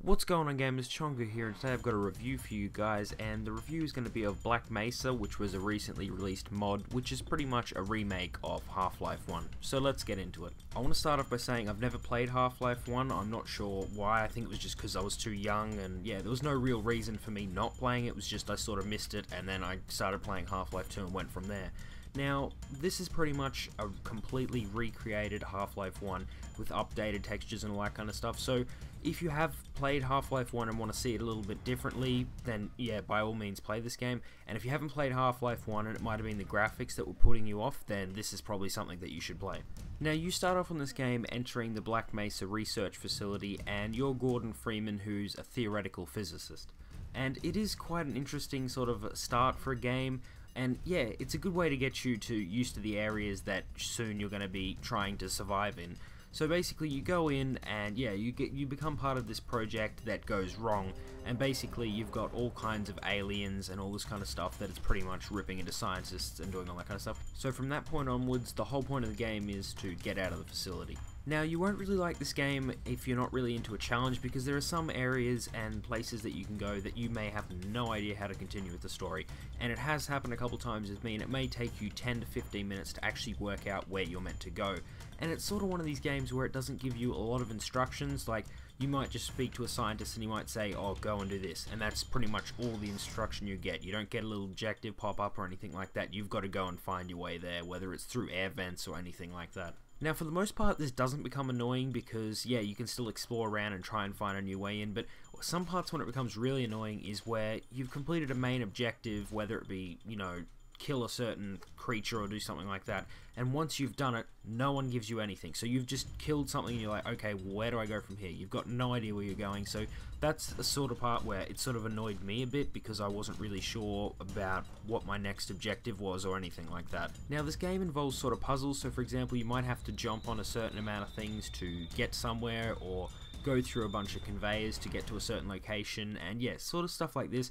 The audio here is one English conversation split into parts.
What's going on, gamers? Chongo here, and today I've got a review for you guys, and the review is going to be of Black Mesa, which was a recently released mod, which is pretty much a remake of Half-Life 1. So let's get into it. I want to start off by saying I've never played Half-Life 1, I'm not sure why. I think it was just because I was too young, and yeah, there was no real reason for me not playing it. It was just I sort of missed it, and then I started playing Half-Life 2 and went from there. Now, this is pretty much a completely recreated Half-Life 1 with updated textures and all that kind of stuff, so if you have played Half-Life 1 and want to see it a little bit differently, then yeah, by all means play this game. And if you haven't played Half-Life 1 and it might have been the graphics that were putting you off, then this is probably something that you should play. Now, you start off on this game entering the Black Mesa research facility, and you're Gordon Freeman, who's a theoretical physicist. And it is quite an interesting sort of start for a game. And yeah, it's a good way to get you used to the areas that soon you're going to be trying to survive in. So basically you go in and yeah, you become part of this project that goes wrong, and basically you've got all kinds of aliens and all this kind of stuff that is pretty much ripping into scientists and doing all that kind of stuff. So from that point onwards, the whole point of the game is to get out of the facility. Now, you won't really like this game if you're not really into a challenge, because there are some areas and places that you can go that you may have no idea how to continue with the story, and it has happened a couple times with me, and it may take you 10 to 15 minutes to actually work out where you're meant to go. And it's sort of one of these games where it doesn't give you a lot of instructions. Like, you might just speak to a scientist and he might say, oh, go and do this, and that's pretty much all the instruction you get. You don't get a little objective pop up or anything like that. You've got to go and find your way there, whether it's through air vents or anything like that. Now, for the most part, this doesn't become annoying because, yeah, you can still explore around and try and find a new way in, but some parts when it becomes really annoying is where you've completed a main objective, whether it be, you know, kill a certain creature or do something like that, and once you've done it, no one gives you anything. So you've just killed something and you're like, okay, where do I go from here? You've got no idea where you're going. So that's the sort of part where it sort of annoyed me a bit, because I wasn't really sure about what my next objective was or anything like that. Now, this game involves sort of puzzles, so for example, you might have to jump on a certain amount of things to get somewhere, or go through a bunch of conveyors to get to a certain location, and yeah, sort of stuff like this.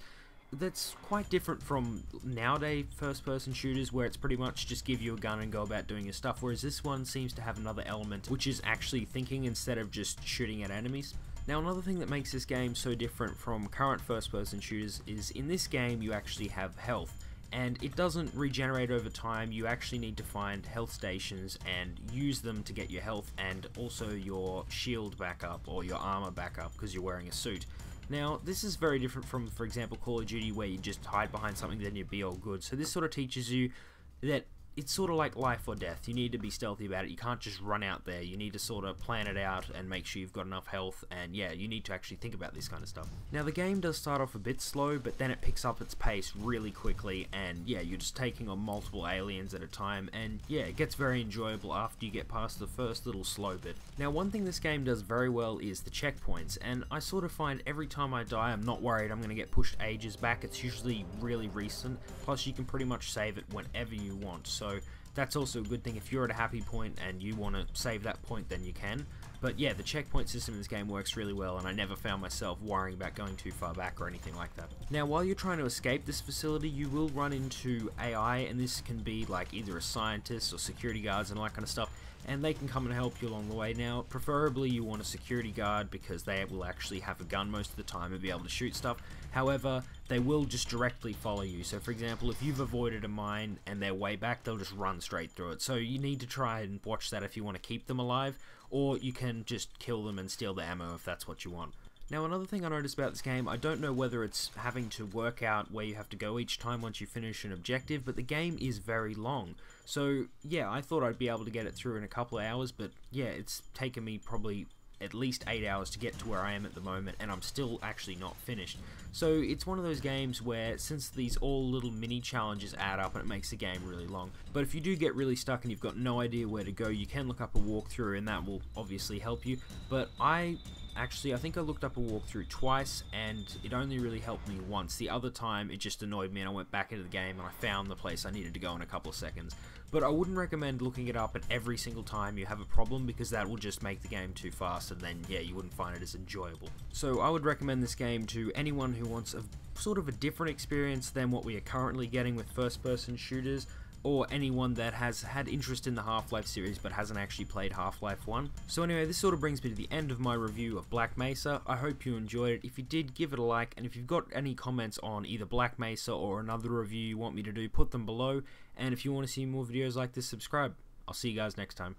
That's quite different from nowadays first-person shooters, where it's pretty much just give you a gun and go about doing your stuff, whereas this one seems to have another element, which is actually thinking instead of just shooting at enemies. Now, another thing that makes this game so different from current first-person shooters is in this game you actually have health, and it doesn't regenerate over time. You actually need to find health stations and use them to get your health and also your shield back up or your armor back up because you're wearing a suit. Now, this is very different from, for example, Call of Duty, where you just hide behind something then you'd be all good. So this sort of teaches you that it's sort of like life or death. You need to be stealthy about it. You can't just run out there. You need to sort of plan it out and make sure you've got enough health, and yeah, you need to actually think about this kind of stuff. Now, the game does start off a bit slow, but then it picks up its pace really quickly, and yeah, you're just taking on multiple aliens at a time, and yeah, it gets very enjoyable after you get past the first little slow bit. Now, one thing this game does very well is the checkpoints, and I sort of find every time I die, I'm not worried I'm going to get pushed ages back. It's usually really recent, plus you can pretty much save it whenever you want, so that's also a good thing. If you're at a happy point and you want to save that point, then you can. But yeah, the checkpoint system in this game works really well, and I never found myself worrying about going too far back or anything like that. Now, while you're trying to escape this facility, you will run into AI, and this can be like either a scientist or security guards and all that kind of stuff, and they can come and help you along the way. Now, preferably you want a security guard, because they will actually have a gun most of the time and be able to shoot stuff. However, they will just directly follow you. So for example, if you've avoided a mine and they're way back, they'll just run straight through it. So you need to try and watch that if you want to keep them alive, or you can just kill them and steal the ammo if that's what you want. Now, another thing I noticed about this game, I don't know whether it's having to work out where you have to go each time once you finish an objective, but the game is very long. So yeah, I thought I'd be able to get it through in a couple of hours, but yeah, it's taken me probably at least 8 hours to get to where I am at the moment, and I'm still actually not finished. So it's one of those games where, since these all little mini challenges add up, and it makes the game really long. But if you do get really stuck and you've got no idea where to go, you can look up a walkthrough, and that will obviously help you. But I think I looked up a walkthrough twice, and it only really helped me once. The other time, it just annoyed me, and I went back into the game, and I found the place I needed to go in a couple of seconds. But I wouldn't recommend looking it up at every single time you have a problem, because that will just make the game too fast, and then, yeah, you wouldn't find it as enjoyable. So I would recommend this game to anyone who wants a sort of a different experience than what we are currently getting with first-person shooters, or anyone that has had interest in the Half-Life series but hasn't actually played Half-Life 1. So anyway, this sort of brings me to the end of my review of Black Mesa. I hope you enjoyed it. If you did, give it a like, and if you've got any comments on either Black Mesa or another review you want me to do, put them below, and if you want to see more videos like this, subscribe. I'll see you guys next time.